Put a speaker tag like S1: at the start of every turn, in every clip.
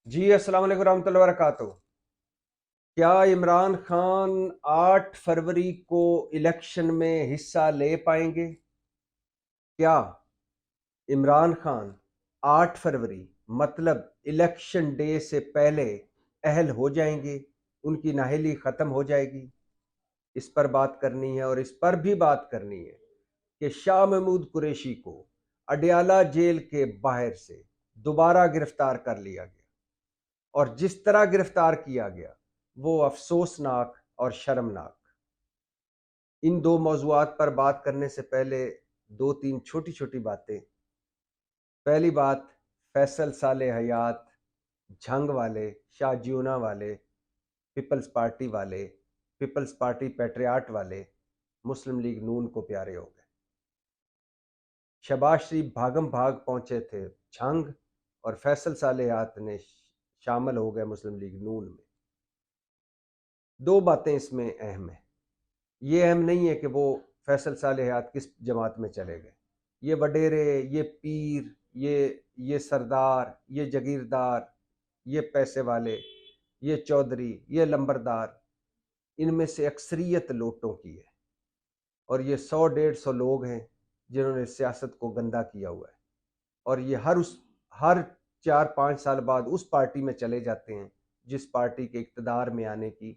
S1: जी अस्सलाम वालेकुम रहमतुल्लाहि व बरकातुहू। क्या इमरान खान 8 फरवरी को इलेक्शन में हिस्सा ले पाएंगे? क्या इमरान खान 8 फरवरी मतलब इलेक्शन डे से पहले अहल हो जाएंगे? उनकी नाअहली ख़त्म हो जाएगी? इस पर बात करनी है और इस पर भी बात करनी है कि शाह महमूद कुरैशी को अडयाला जेल के बाहर से दोबारा गिरफ्तार कर लिया गया और जिस तरह गिरफ्तार किया गया वो अफसोसनाक और शर्मनाक। इन दो मौज़ूआत पर बात करने से पहले दो तीन छोटी छोटी बातें। पहली बात, फैसल साले हयात, झंग वाले, शाहजियोना वाले, पीपल्स पार्टी वाले, पीपल्स पार्टी पेट्रियाट वाले मुस्लिम लीग नून को प्यारे हो गए। शहबाज शरीफ भागम भाग पहुंचे थे झंग और फैसल साले हयात ने शामिल हो गए मुस्लिम लीग नून में। दो बातें इसमें अहम है। ये अहम नहीं है कि वो फैसल साले हयात किस जमात में चले गए। ये वडेरे, ये पीर, ये सरदार, ये जगीरदार, ये पैसे वाले, ये चौधरी, ये लंबरदार, इनमें से अक्सरियत लोटों की है और ये 100-150 लोग हैं जिन्होंने सियासत को गंदा किया हुआ है और ये हर 4-5 साल बाद उस पार्टी में चले जाते हैं जिस पार्टी के इक़्तिदार में आने की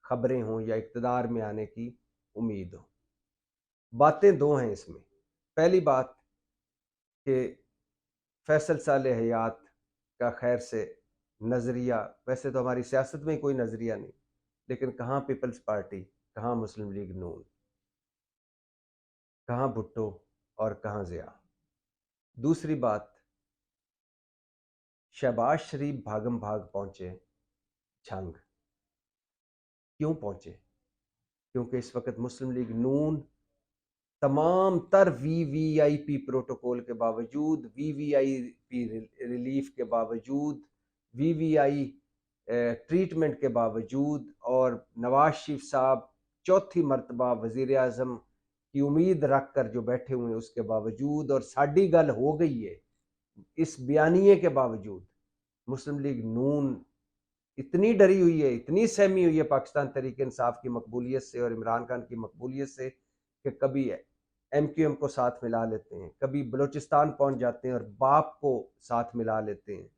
S1: खबरें हों या इक़्तिदार में आने की उम्मीद हो। बातें दो हैं इसमें। पहली बात कि फैसल साले हयात का खैर से नज़रिया, वैसे तो हमारी सियासत में कोई नज़रिया नहीं, लेकिन कहाँ पीपल्स पार्टी, कहाँ मुस्लिम लीग नून, कहाँ भुट्टो और कहाँ ज़िया। दूसरी बात, शहबाज शरीफ भागम भाग पहुंचे झंग। क्यों पहुंचे? क्योंकि इस वक्त मुस्लिम लीग नून तमाम तर वीवीआईपी प्रोटोकॉल के बावजूद, वीवीआईपी रिलीफ के बावजूद, वीवीआई ट्रीटमेंट के बावजूद और नवाज शरीफ साहब चौथी मरतबा वज़ीर आज़म की उम्मीद रख कर जो बैठे हुए हैं उसके बावजूद और साड़ी गल हो गई है, इस बयानिए के बावजूद मुस्लिम लीग नून इतनी डरी हुई है, इतनी सहमी हुई है पाकिस्तान तहरीक इंसाफ की मकबूलियत से और इमरान खान की मकबूलियत से कि कभी एमक्यूएम को साथ मिला लेते हैं, कभी बलूचिस्तान पहुंच जाते हैं और बाप को साथ मिला लेते हैं,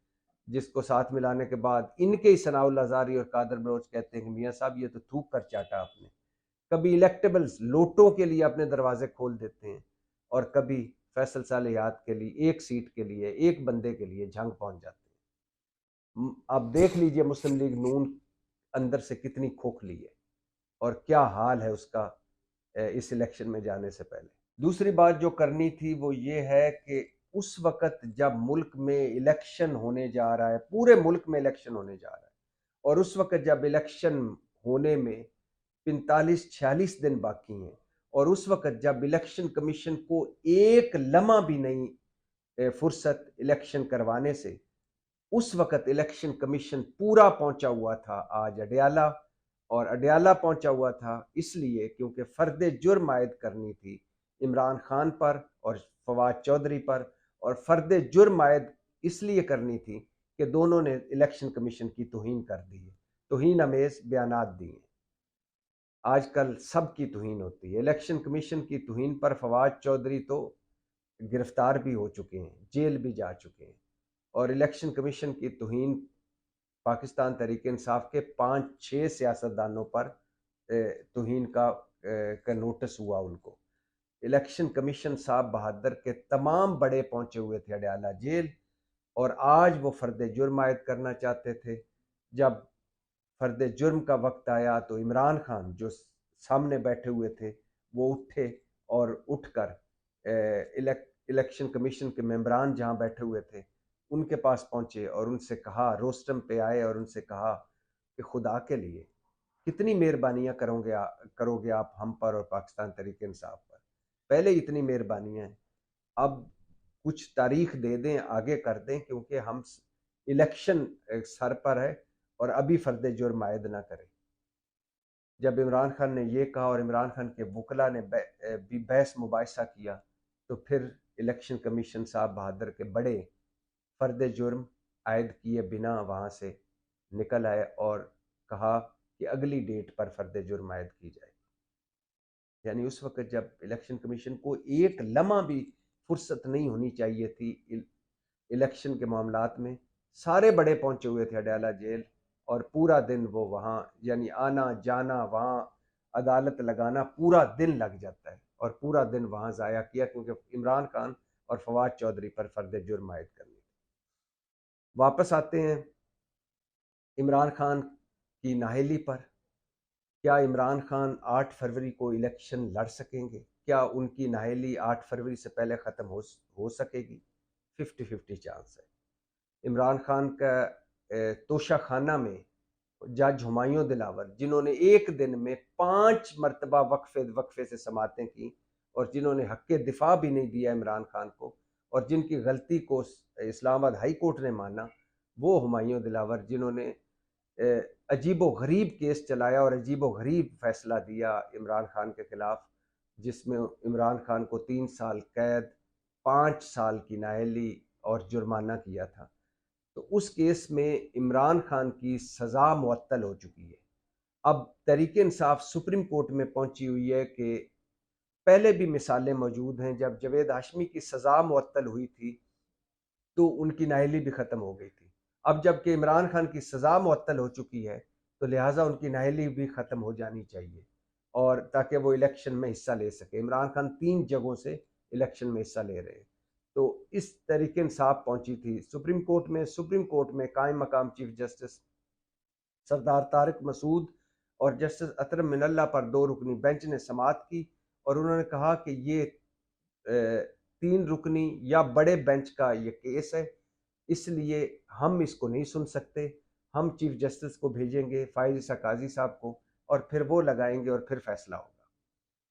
S1: जिसको साथ मिलाने के बाद इनके ही सनाउल अज़ारी और कादर बलोच कहते हैं कि मियाँ साहब ये तो थूक कर चाटा आपने। कभी इलेक्टेबल्स लोटों के लिए अपने दरवाजे खोल देते हैं और कभी फैसल सालेहात के लिए, एक सीट के लिए, एक बंदे के लिए झंग पहुंच जाते हैं। अब देख लीजिए मुस्लिम लीग नून अंदर से कितनी खोखली है और क्या हाल है उसका इस इलेक्शन में जाने से पहले। दूसरी बात जो करनी थी वो ये है कि उस वक़्त जब मुल्क में इलेक्शन होने जा रहा है, पूरे मुल्क में इलेक्शन होने जा रहा है और उस वक़्त जब इलेक्शन होने में 45-46 दिन बाकी हैं और उस वक़्त जब इलेक्शन कमीशन को एक लम्हा भी नहीं फुर्सत इलेक्शन करवाने से, उस वक़्त इलेक्शन कमीशन पूरा पहुंचा हुआ था आज अडयाला। और अडयाला पहुंचा हुआ था इसलिए क्योंकि फ़र्द जुर्म आयद करनी थी इमरान खान पर और फवाद चौधरी पर, और फ़र्द जुर्म आयद इसलिए करनी थी कि दोनों ने इलेक्शन कमीशन की तौहीन कर दी है, तौहीन अमेज़ बयानात दिए हैं। आजकल सब की तौहीन होती है। इलेक्शन कमीशन की तौहीन पर फवाद चौधरी तो गिरफ्तार भी हो चुके हैं, जेल भी जा चुके हैं और इलेक्शन कमीशन की तौहीन पाकिस्तान तहरीक इंसाफ के 5-6 सियासतदानों पर तौहीन का नोटिस हुआ उनको। इलेक्शन कमीशन साहब बहादुर के तमाम बड़े पहुंचे हुए थे अडयाला जेल और आज वो फ़र्द जुर्म आयद करना चाहते थे। जब फ़र्द जुर्म का वक्त आया तो इमरान खान जो सामने बैठे हुए थे वो उठे और उठकर इलेक्शन कमीशन के मेंबरान जहां बैठे हुए थे उनके पास पहुंचे और उनसे कहा, रोस्टम पे आए और उनसे कहा कि खुदा के लिए कितनी मेहरबानियां करोगे आप हम पर और पाकिस्तान तहरीक इंसाफ पर। पहले इतनी मेहरबानियां हैं, अब कुछ तारीख दे दें, आगे कर दें, क्योंकि हम इलेक्शन सर पर है और अभी फ़र्द जुर्म आयद ना करें। जब इमरान खान ने ये कहा और इमरान खान के वकला ने भी बहस मुबाहिसा किया तो फिर इलेक्शन कमीशन साहब बहादुर के बड़े फ़र्द जुर्म आयद किए बिना वहाँ से निकल आए और कहा कि अगली डेट पर फर्द जुर्म आयद की जाए। यानी उस वक्त जब इलेक्शन कमीशन को एक लम्हा भी फुर्सत नहीं होनी चाहिए थी इलेक्शन के मामलात में, सारे बड़े पहुंचे हुए थे अडयाला जेल, और पूरा दिन वो वहाँ, यानी आना जाना, वहाँ अदालत लगाना, पूरा दिन लग जाता है और पूरा दिन वहाँ ज़ाया किया, क्योंकि इमरान खान और फवाद चौधरी पर फर्द जुर्म आयद करनी। वापस आते हैं इमरान खान की नाअहली पर। क्या इमरान खान 8 फरवरी को इलेक्शन लड़ सकेंगे? क्या उनकी नाअहली 8 फरवरी से पहले ख़त्म हो सकेगी? 50-50 चांस है। इमरान खान का तोशा खाना में जज हुमायूं दिलावर, जिन्होंने एक दिन में 5 मरतबा वक्फे से समातें की और जिन्होंने हक़ दिफा भी नहीं दिया इमरान खान को, और जिनकी गलती को इस्लामाबाद हाई कोर्ट ने माना, वो हुमायूं दिलावर जिन्होंने अजीब व गरीब केस चलाया और अजीब व गरीब फैसला दिया इमरान खान के खिलाफ, जिसमें इमरान खान को 3 साल कैद, 5 साल की नाअहली और जुर्माना किया था। तो उस केस में इमरान खान की सज़ा मुअत्तल हो चुकी है। अब तहरीक इंसाफ सुप्रीम कोर्ट में पहुंची हुई है कि पहले भी मिसालें मौजूद हैं, जब जावेद हाशमी की सज़ा मुअत्तल हुई थी तो उनकी नाअहली भी ख़त्म हो गई थी। अब जबकि इमरान खान की सज़ा मुअत्तल हो चुकी है, तो लिहाजा उनकी नाअहली भी ख़त्म हो जानी चाहिए, और ताकि वो इलेक्शन में हिस्सा ले सके। इमरान खान 3 जगहों से इलेक्शन में हिस्सा ले रहे हैं। तो इस तरीके इंसाफ पहुंची थी सुप्रीम कोर्ट में। सुप्रीम कोर्ट में कायम मकाम चीफ जस्टिस सरदार तारिक मसूद और जस्टिस अतरम मिनल्ला पर 2 रुकनी बेंच ने समाअत की, और उन्होंने कहा कि ये 3 रुकनी या बड़े बेंच का ये केस है, इसलिए हम इसको नहीं सुन सकते। हम चीफ जस्टिस को भेजेंगे, फ़ाइज़ ईसा काज़ी साहब को, और फिर वो लगाएंगे और फिर फैसला होगा।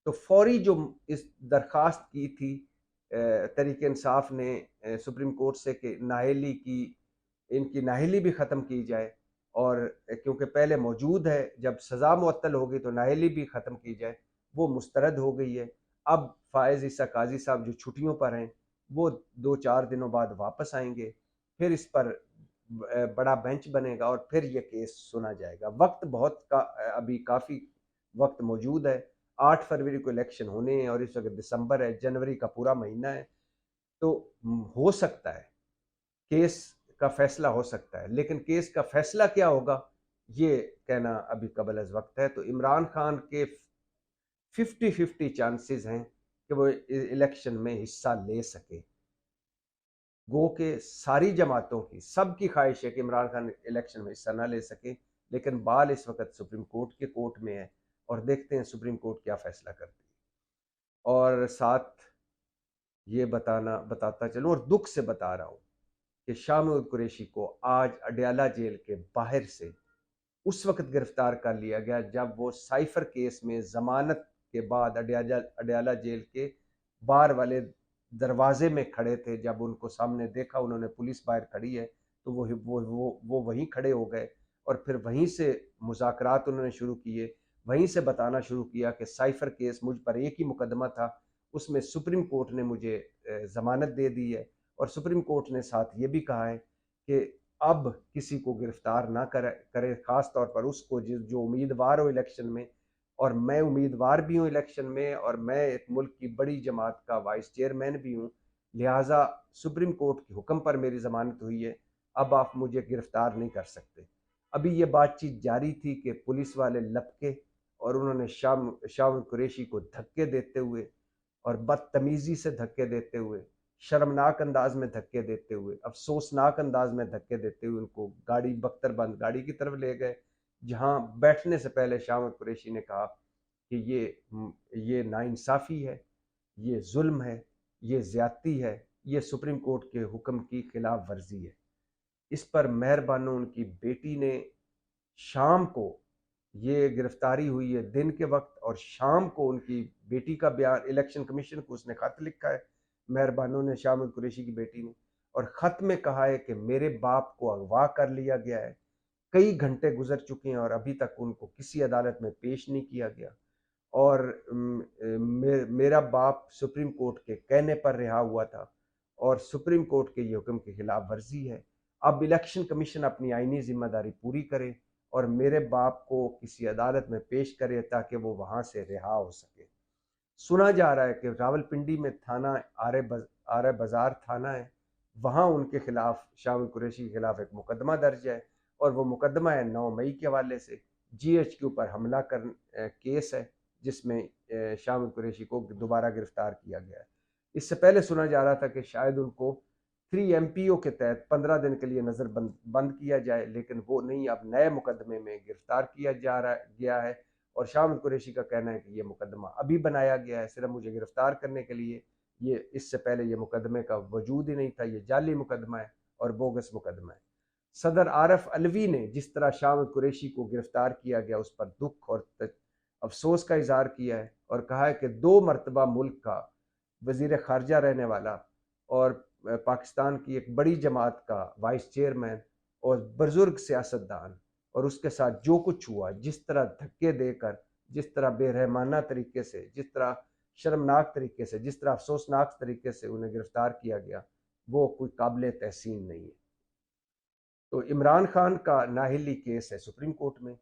S1: तो फौरी जो इस दरख्वास्त की थी तहरीक इंसाफ ने सुप्रीम कोर्ट से कि नाअहली की, इनकी नाअहली भी ख़त्म की जाए, और क्योंकि पहले मौजूद है, जब सज़ा मुअत्तल होगी तो नाअहली भी ख़त्म की जाए, वो मुस्तरद हो गई है। अब फ़ाइज़ ईसा काज़ी साहब जो छुट्टियों पर हैं, वो 2-4 दिनों बाद वापस आएंगे, फिर इस पर बड़ा बेंच बनेगा और फिर ये केस सुना जाएगा। वक्त बहुत का अभी काफ़ी वक्त मौजूद है। 8 फरवरी को इलेक्शन होने हैं और इस वक्त दिसंबर है, जनवरी का पूरा महीना है। तो हो सकता है केस का फैसला हो सकता है, लेकिन केस का फैसला क्या होगा ये कहना अभी कबल अज़ वक्त है। तो इमरान खान के 50-50 चांसेस हैं कि वो इलेक्शन में हिस्सा ले सके। गो के सारी जमातों की, सबकी ख्वाहिश है कि इमरान खान इलेक्शन में हिस्सा ना ले सके, लेकिन बाल इस वक्त सुप्रीम कोर्ट के कोर्ट में है, और देखते हैं सुप्रीम कोर्ट क्या फैसला करती है। और साथ ये बताता चलूँ और दुख से बता रहा हूँ कि शाह महमूद कुरैशी को आज अडयाला जेल के बाहर से उस वक्त गिरफ्तार कर लिया गया जब वो साइफर केस में जमानत के बाद अडयाला जेल के बाहर वाले दरवाजे में खड़े थे। जब उनको सामने देखा, उन्होंने पुलिस बाहर खड़ी है, तो वो वहीं खड़े हो गए, और फिर वहीं से मुज़ाकरात उन्होंने शुरू किए। वहीं से बताना शुरू किया कि साइफर केस मुझ पर एक ही मुकदमा था, उसमें सुप्रीम कोर्ट ने मुझे ज़मानत दे दी है, और सुप्रीम कोर्ट ने साथ ये भी कहा है कि अब किसी को गिरफ्तार ना करे, ख़ास तौर पर उसको जो उम्मीदवार हो इलेक्शन में, और मैं उम्मीदवार भी हूँ इलेक्शन में, और मैं एक मुल्क की बड़ी जमात का वाइस चेयरमैन भी हूँ। लिहाजा सुप्रीम कोर्ट के हुक्म पर मेरी ज़मानत हुई है, अब आप मुझे गिरफ्तार नहीं कर सकते। अभी ये बातचीत जारी थी कि पुलिस वाले लपके और उन्होंने शाह कुरैशी को धक्के देते हुए, और बदतमीज़ी से धक्के देते हुए, शर्मनाक अंदाज में धक्के देते हुए, अफसोसनाक अंदाज में धक्के देते हुए उनको गाड़ी, बख्तरबंद गाड़ी की तरफ ले गए, जहां बैठने से पहले शाह कुरैशी ने कहा कि ये नाइंसाफ़ी है, ये जुल्म है, ये ज़्यादती है, ये सुप्रीम कोर्ट के हुक्म की खिलाफ वर्जी है। इस पर मेहरबानो उनकी बेटी ने शाम को, ये गिरफ्तारी हुई है दिन के वक्त, और शाम को उनकी बेटी का बयान, इलेक्शन कमीशन को उसने खत लिखा है, मेहरबानों ने, शाह महमूद कुरैशी की बेटी ने, और ख़त में कहा है कि मेरे बाप को अगवा कर लिया गया है, कई घंटे गुजर चुके हैं और अभी तक उनको किसी अदालत में पेश नहीं किया गया, और मेरा बाप सुप्रीम कोर्ट के कहने पर रिहा हुआ था, और सुप्रीम कोर्ट के ये हुक्म की खिलाफ वर्जी है, अब इलेक्शन कमीशन अपनी आईनी जिम्मेदारी पूरी करे और मेरे बाप को किसी अदालत में पेश करे ताकि वो वहाँ से रिहा हो सके। सुना जा रहा है कि रावलपिंडी में थाना आरे बाजार थाना है, वहाँ उनके खिलाफ, शामिल कुरैशी के खिलाफ एक मुकदमा दर्ज है और वो मुकदमा है 9 मई के हवाले से GHQ पर हमला कर केस है, जिसमें शामिल कुरैशी को दोबारा गिरफ्तार किया गया है। इससे पहले सुना जा रहा था कि शायद उनको 3 MPO के तहत 15 दिन के लिए नज़र बंद किया जाए, लेकिन वो नहीं, अब नए मुकदमे में गिरफ्तार किया गया है और शामिल कुरैशी का कहना है कि ये मुकदमा अभी बनाया गया है सिर्फ मुझे गिरफ्तार करने के लिए, ये इससे पहले ये मुकदमे का वजूद ही नहीं था, ये जाली मुकदमा है और बोगस मुकदमा है। सदर आरफ अलवी ने जिस तरह शामिल कुरैशी को गिरफ्तार किया गया उस पर दुख और अफसोस का इजहार किया है और कहा है कि 2 मरतबा मुल्क का वजीर खारजा रहने वाला और पाकिस्तान की एक बड़ी जमात का वाइस चेयरमैन और बुजुर्ग सियासतदान, और उसके साथ जो कुछ हुआ, जिस तरह धक्के देकर, जिस तरह बेरहमाना तरीके से, जिस तरह शर्मनाक तरीके से, जिस तरह अफसोसनाक तरीके से उन्हें गिरफ्तार किया गया, वो कोई काबिल तहसीन नहीं है। तो इमरान खान का नाहिली केस है सुप्रीम कोर्ट में,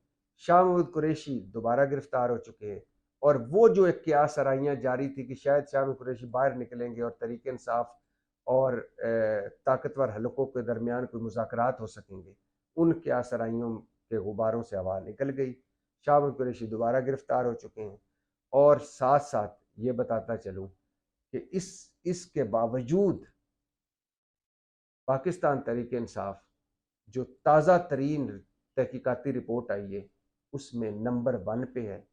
S1: शाह महमूद कुरैशी दोबारा गिरफ्तार हो चुके हैं और वो जो एक क्यास आराइयाँ जारी थी कि शायद शाह महमूद कुरैशी बाहर निकलेंगे और तरीके इंसाफ और ताकतवर हलकों के दरमियान कोई मुज़ाकरात हो सकेंगे, उन क्यास आराइयों के गुबारों से हवा निकल गई। शाह महमूद कुरैशी दोबारा गिरफ्तार हो चुके हैं और साथ साथ ये बताता चलूँ कि इसके बावजूद पाकिस्तान तहरीक इंसाफ जो ताज़ा तरीन तहकीकाती रिपोर्ट आई है उसमें नंबर 1 पे है।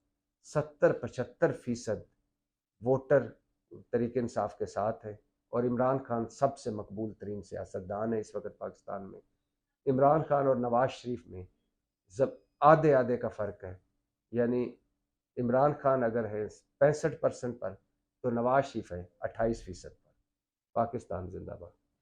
S1: 70-75% वोटर तहरीक इंसाफ के साथ है और इमरान खान सबसे मकबूल तरीन सियासतदान है इस वक्त पाकिस्तान में। इमरान खान और नवाज शरीफ में जब आधे आधे का फ़र्क है, यानी इमरान खान अगर है 65% पर तो नवाज शरीफ है 28% पर। पाकिस्तान जिंदाबाद।